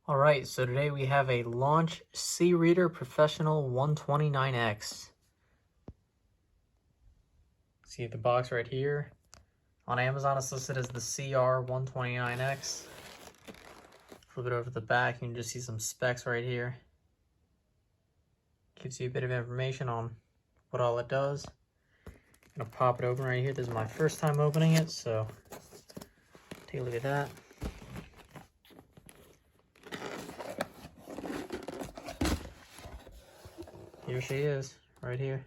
Alright, so today we have a Launch C-Reader Professional 129X. See the box right here. On Amazon it's listed as the CR129X. Flip it over to the back, you can just see some specs right here. Gives you a bit of information on what all it does. I'm gonna pop it open right here. This is my first time opening it, so take a look at that. Here she is, right here.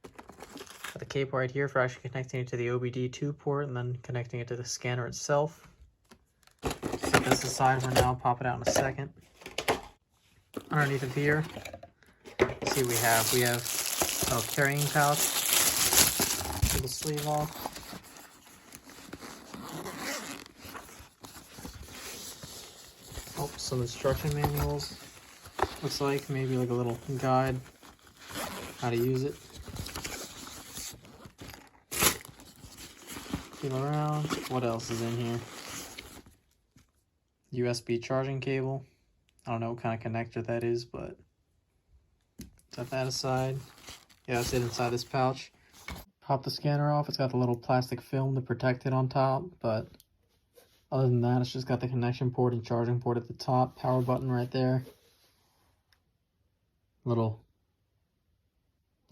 Got the cable right here for actually connecting it to the OBD2 port and then connecting it to the scanner itself. Set this aside for now, pop it out in a second. Underneath of here, see we have a carrying pouch. Pull the sleeve off. Oh, some instruction manuals. Looks like maybe like a little guide how to use it. Feel around. What else is in here? USB charging cable. I don't know what kind of connector that is, but set that aside. Yeah, that's it inside this pouch. Pop the scanner off. It's got the little plastic film to protect it on top, but other than that, it's just got the connection port and charging port at the top. Power button right there. Little,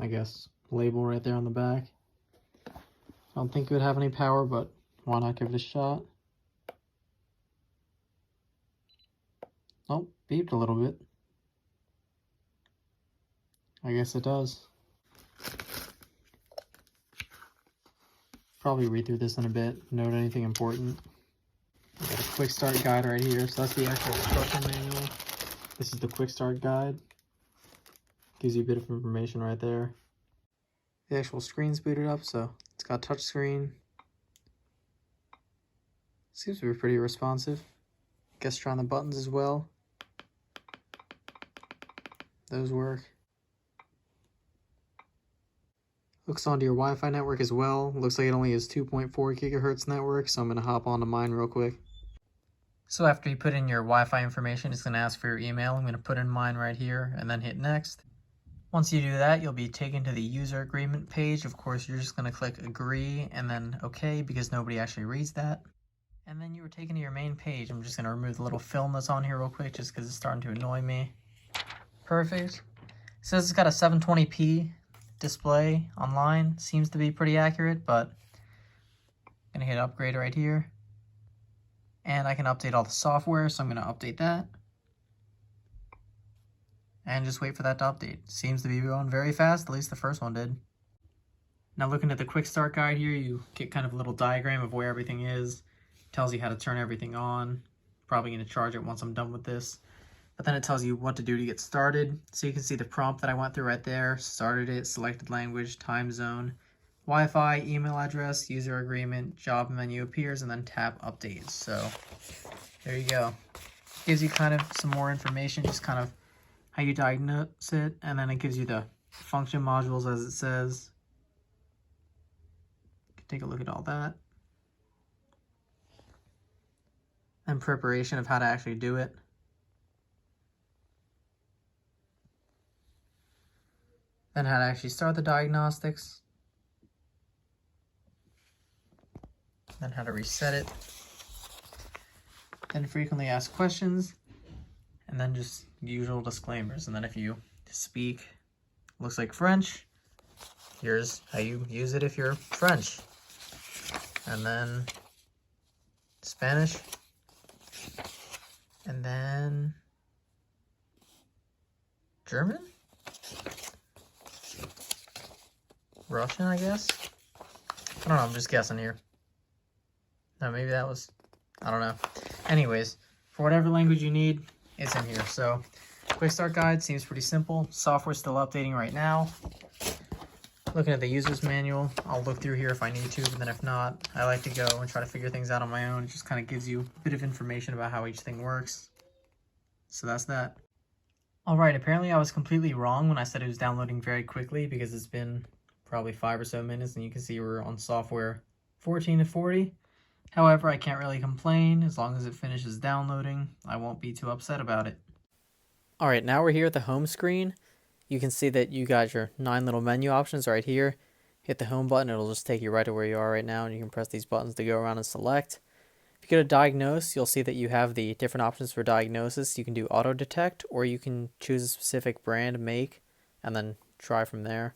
I guess, label right there on the back. I don't think it would have any power, but why not give it a shot? Oh, beeped a little bit. I guess it does. Probably read through this in a bit, note anything important. We got a quick start guide right here. So that's the actual instruction manual. This is the quick start guide. Gives you a bit of information right there. The actual screen's booted up, so it's got touch screen. Seems to be pretty responsive. Gesture on the buttons as well. Those work. Hooks onto your Wi-Fi network as well. Looks like it only has 2.4 gigahertz network, so I'm gonna hop onto mine real quick. So after you put in your Wi-Fi information, it's gonna ask for your email. I'm gonna put in mine right here and then hit next. Once you do that, you'll be taken to the user agreement page. Of course, you're just gonna click agree and then okay, because nobody actually reads that. And then you were taken to your main page. I'm just gonna remove the little film that's on here real quick just because it's starting to annoy me. Perfect. It says it's got a 720p display online. Seems to be pretty accurate, but I'm gonna hit upgrade right here. And I can update all the software, so I'm gonna update that. And just wait for that to update. Seems to be going very fast, at least the first one did. Now looking at the quick start guide here, you get kind of a little diagram of where everything is. Tells you how to turn everything on. Probably gonna charge it once I'm done with this. But then it tells you what to do to get started. So you can see the prompt that I went through right there. Started it, selected language, time zone, Wi-Fi, email address, user agreement, job menu appears, and then tap updates. So there you go. Gives you kind of some more information, just kind of how you diagnose it, and then it gives you the function modules as it says. Take a look at all that. And preparation of how to actually do it. Then how to actually start the diagnostics. Then how to reset it. Then frequently asked questions. And then just usual disclaimers. And then if you speak, looks like French, here's how you use it if you're French. And then Spanish. And then German? Russian, I guess? I don't know, I'm just guessing here. No, maybe that was, I don't know. Anyways, for whatever language you need, it's in here. So, quick start guide seems pretty simple. Software's still updating right now. Looking at the user's manual, I'll look through here if I need to, but then if not, I like to go and try to figure things out on my own. It just kind of gives you a bit of information about how each thing works. So that's that. Alright, apparently I was completely wrong when I said it was downloading very quickly because it's been probably 5 or so minutes and you can see we're on software 14 to 40. However, I can't really complain. As long as it finishes downloading, I won't be too upset about it. Alright, now we're here at the home screen. You can see that you got your 9 little menu options right here. Hit the home button, it'll just take you right to where you are right now, and you can press these buttons to go around and select. If you go to diagnose, you'll see that you have the different options for diagnosis. You can do auto detect, or you can choose a specific brand, make, and then try from there.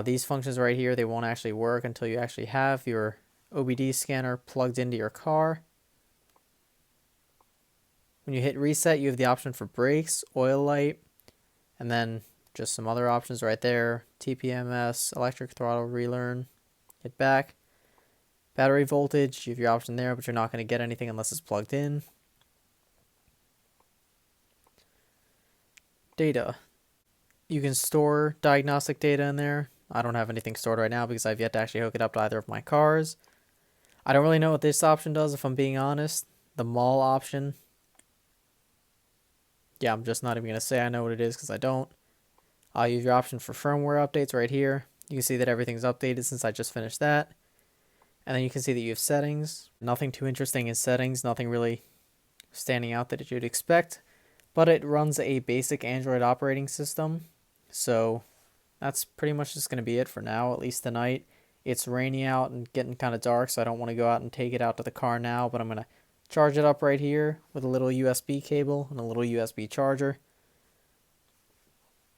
These functions right here, they won't actually work until you actually have your OBD scanner plugged into your car. When you hit reset, you have the option for brakes, oil light, and then just some other options right there. TPMS, electric throttle, relearn, hit back. Battery voltage, you have your option there, but you're not going to get anything unless it's plugged in. Data. You can store diagnostic data in there. I don't have anything stored right now because I've yet to actually hook it up to either of my cars. I don't really know what this option does, if I'm being honest. The mall option. Yeah, I'm just not even going to say I know what it is because I don't. You have your option for firmware updates right here. You can see that everything's updated since I just finished that. And then you can see that you have settings. Nothing too interesting in settings. Nothing really standing out that you'd expect. But it runs a basic Android operating system. So that's pretty much just going to be it for now, at least tonight. It's rainy out and getting kind of dark, so I don't want to go out and take it out to the car now, but I'm going to charge it up right here with a little USB cable and a little USB charger.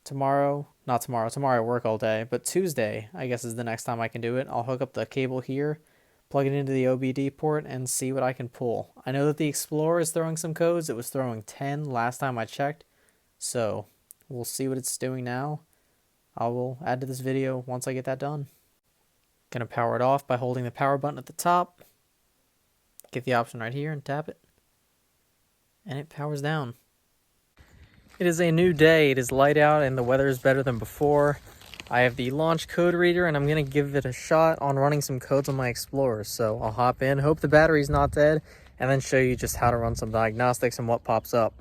Tomorrow I work all day, but Tuesday, I guess, is the next time I can do it. I'll hook up the cable here, plug it into the OBD port, and see what I can pull. I know that the Explorer is throwing some codes. It was throwing 10 last time I checked, so we'll see what it's doing now. I will add to this video once I get that done. Gonna power it off by holding the power button at the top. Get the option right here and tap it. And it powers down. It is a new day. It is light out and the weather is better than before. I have the launch code reader and I'm gonna give it a shot on running some codes on my Explorer. So I'll hop in, hope the battery's not dead, and then show you just how to run some diagnostics and what pops up.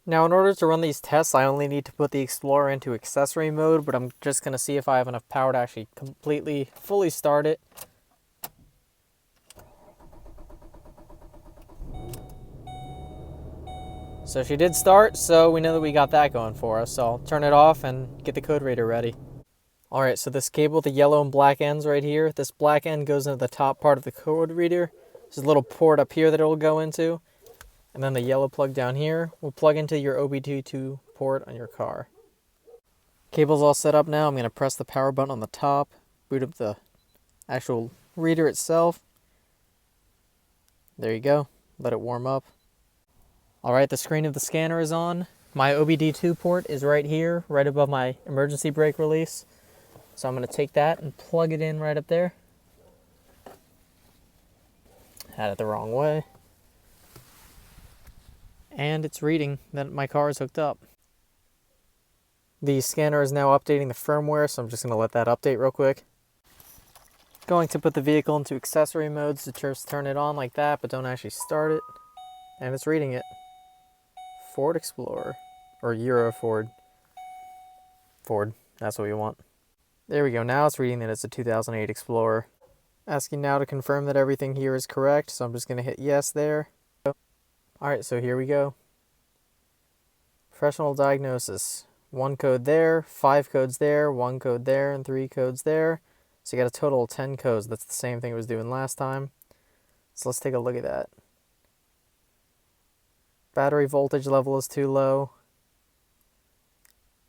Now, in order to run these tests, I only need to put the Explorer into accessory mode, but I'm just going to see if I have enough power to actually fully start it. So she did start, so we know that we got that going for us. So I'll turn it off and get the code reader ready. Alright, so this cable, the yellow and black ends right here, this black end goes into the top part of the code reader. There's a little port up here that it will go into. And then the yellow plug down here will plug into your OBD2 port on your car. Cable's all set up now. I'm going to press the power button on the top, boot up the actual reader itself. There you go. Let it warm up. Alright, the screen of the scanner is on. My OBD2 port is right here, right above my emergency brake release. So I'm going to take that and plug it in right up there. Had it the wrong way. And it's reading that my car is hooked up. The scanner is now updating the firmware, so I'm just going to let that update real quick. Going to put the vehicle into accessory modes to just turn it on like that, but don't actually start it. And it's reading it. Ford Explorer. Or Euro Ford. Ford, that's what we want. There we go, now it's reading that it's a 2008 Explorer. Asking now to confirm that everything here is correct, so I'm just going to hit yes there. Alright, so here we go. Professional diagnosis. 1 code there, 5 codes there, 1 code there, and 3 codes there. So you got a total of 10 codes. That's the same thing it was doing last time. So let's take a look at that. Battery voltage level is too low.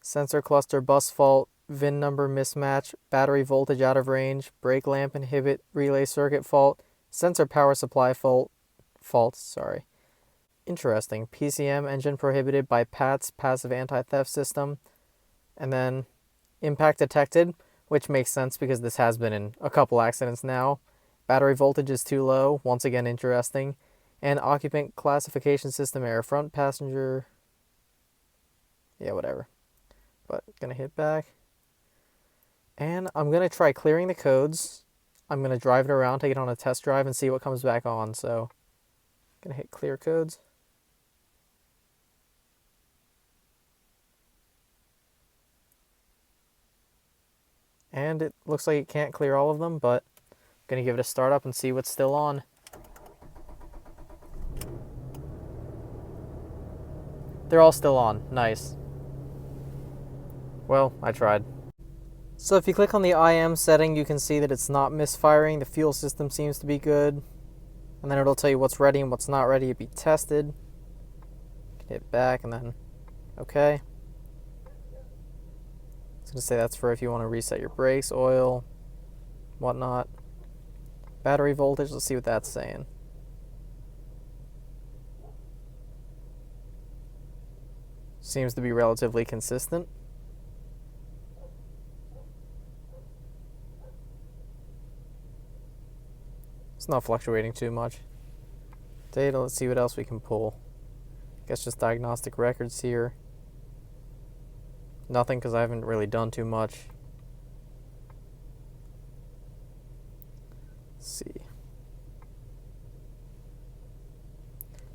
Sensor cluster bus fault, VIN number mismatch, battery voltage out of range, brake lamp inhibit, relay circuit fault, sensor power supply fault. Interesting. PCM engine prohibited by PATS, passive anti-theft system. And then impact detected, which makes sense because this has been in a couple accidents now. Battery voltage is too low. Once again, interesting. And occupant classification system error. Front passenger. Yeah, whatever. But gonna hit back. And I'm gonna try clearing the codes. I'm gonna drive it around, take it on a test drive, and see what comes back on. So, gonna hit clear codes. And it looks like it can't clear all of them, but Gonna give it a start up and see what's still on. They're all still on. Nice. Well, I tried. So if you click on the IM setting, you can see that it's not misfiring. The fuel system seems to be good. And then it'll tell you what's ready and what's not ready to be tested. Hit back and then okay. It's going to say that's for if you want to reset your brakes, oil, whatnot. Battery voltage, let's see what that's saying. Seems to be relatively consistent. It's not fluctuating too much. Data, let's see what else we can pull. Guess just diagnostic records here. Nothing because I haven't really done too much. Let's see.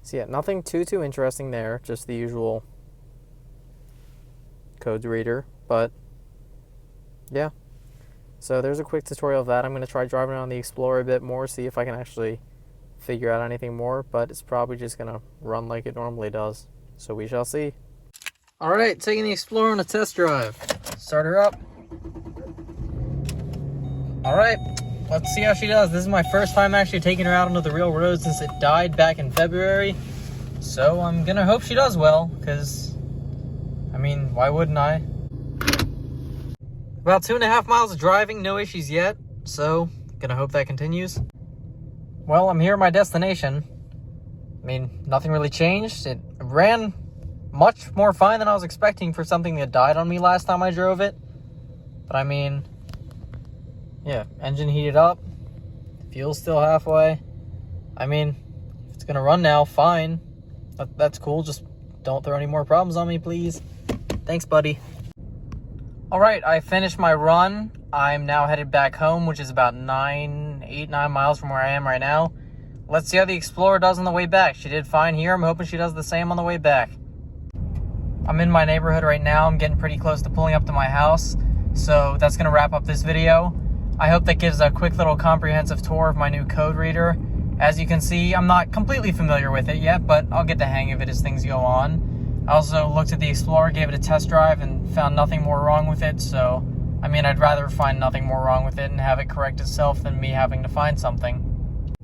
So yeah, nothing too interesting there. Just the usual code reader. But yeah. So there's a quick tutorial of that. I'm going to try driving around the Explorer a bit more, see if I can actually figure out anything more, but it's probably just going to run like it normally does. So we shall see. Alright, taking the Explorer on a test drive. Start her up. Alright, let's see how she does. This is my first time actually taking her out onto the real road since it died back in February. So I'm going to hope she does well, because, I mean, why wouldn't I? About 2.5 miles of driving, no issues yet, so gonna hope that continues. Well, I'm here at my destination. I mean, nothing really changed. It ran much more fine than I was expecting for something that died on me last time I drove it. But I mean, yeah, engine heated up, fuel's still halfway. I mean, if it's gonna run now, fine. That's cool, just don't throw any more problems on me, please. Thanks, buddy. Alright, I finished my run. I'm now headed back home, which is about 8-9 miles from where I am right now. Let's see how the Explorer does on the way back. She did fine here. I'm hoping she does the same on the way back. I'm in my neighborhood right now. I'm getting pretty close to pulling up to my house. So that's going to wrap up this video. I hope that gives a quick little comprehensive tour of my new code reader. As you can see, I'm not completely familiar with it yet, but I'll get the hang of it as things go on. I also looked at the Explorer, gave it a test drive, and found nothing more wrong with it, so, I mean, I'd rather find nothing more wrong with it and have it correct itself than me having to find something.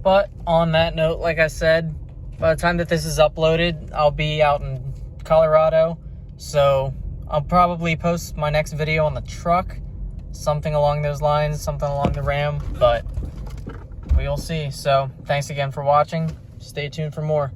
But, on that note, like I said, by the time that this is uploaded, I'll be out in Colorado, so I'll probably post my next video on the truck, something along those lines, something along the Ram, but we'll see. So, thanks again for watching. Stay tuned for more.